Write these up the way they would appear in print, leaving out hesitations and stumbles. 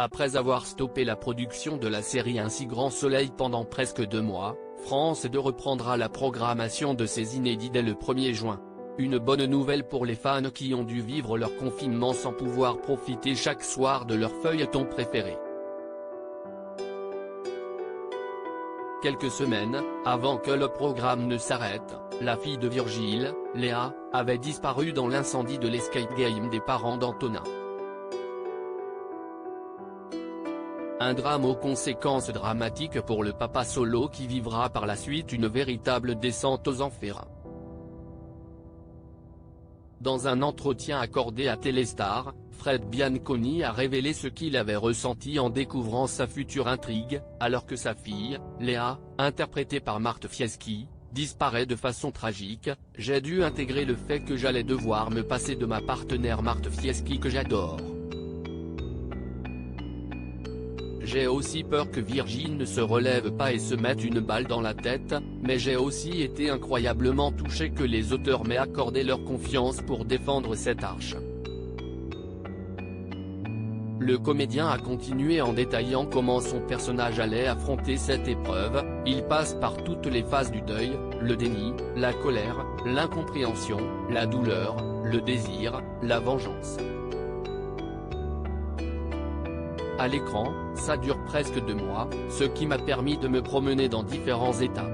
Après avoir stoppé la production de la série Ainsi Grand Soleil pendant presque 2 mois, France 2 reprendra la programmation de ses inédits dès le 1er juin. Une bonne nouvelle pour les fans qui ont dû vivre leur confinement sans pouvoir profiter chaque soir de leur feuilleton préféré. Quelques semaines, avant que le programme ne s'arrête, la fille de Virgile, Léa, avait disparu dans l'incendie de l'escape game des parents d'Antonin. Un drame aux conséquences dramatiques pour le papa solo qui vivra par la suite une véritable descente aux enfers. Dans un entretien accordé à Téléstar, Fred Bianconi a révélé ce qu'il avait ressenti en découvrant sa future intrigue, alors que sa fille, Léa, interprétée par Marthe Fieschi, disparaît de façon tragique. J'ai dû intégrer le fait que j'allais devoir me passer de ma partenaire Marthe Fieschi que j'adore. J'ai aussi peur que Virgile ne se relève pas et se mette une balle dans la tête, mais j'ai aussi été incroyablement touché que les auteurs m'aient accordé leur confiance pour défendre cette arche. Le comédien a continué en détaillant comment son personnage allait affronter cette épreuve. Il passe par toutes les phases du deuil, le déni, la colère, l'incompréhension, la douleur, le désir, la vengeance. À l'écran, ça dure presque 2 mois, ce qui m'a permis de me promener dans différents états.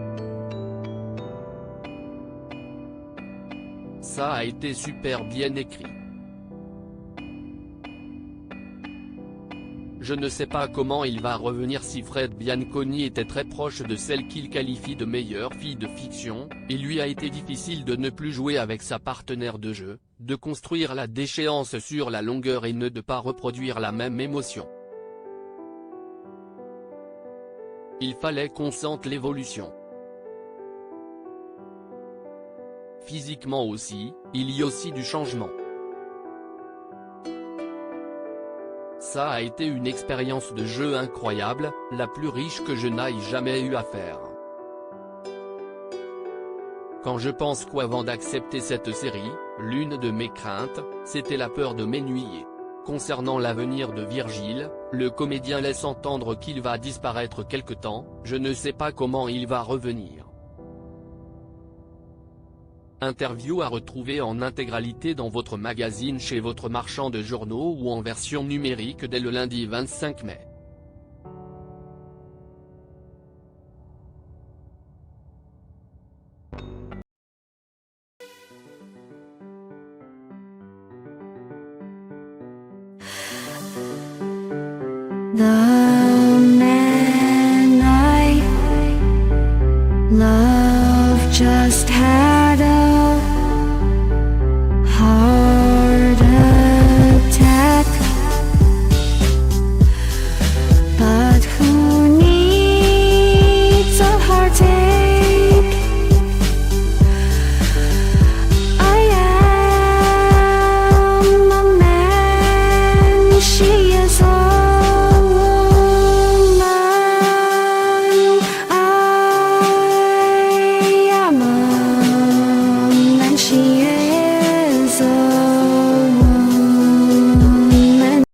Ça a été super bien écrit. Je ne sais pas comment il va revenir si Fred Bianconi était très proche de celle qu'il qualifie de meilleure fille de fiction. Il lui a été difficile de ne plus jouer avec sa partenaire de jeu, de construire la déchéance sur la longueur et ne de pas reproduire la même émotion. Il fallait qu'on sente l'évolution. Physiquement aussi, il y a aussi du changement. Ça a été une expérience de jeu incroyable, la plus riche que je n'aille jamais eu à faire. Quand je pense qu'avant d'accepter cette série, l'une de mes craintes, c'était la peur de m'ennuyer. Concernant l'avenir de Virgile, le comédien laisse entendre qu'il va disparaître quelque temps, je ne sais pas comment il va revenir. Interview à retrouver en intégralité dans votre magazine chez votre marchand de journaux ou en version numérique dès le lundi 25 mai. The man I love just had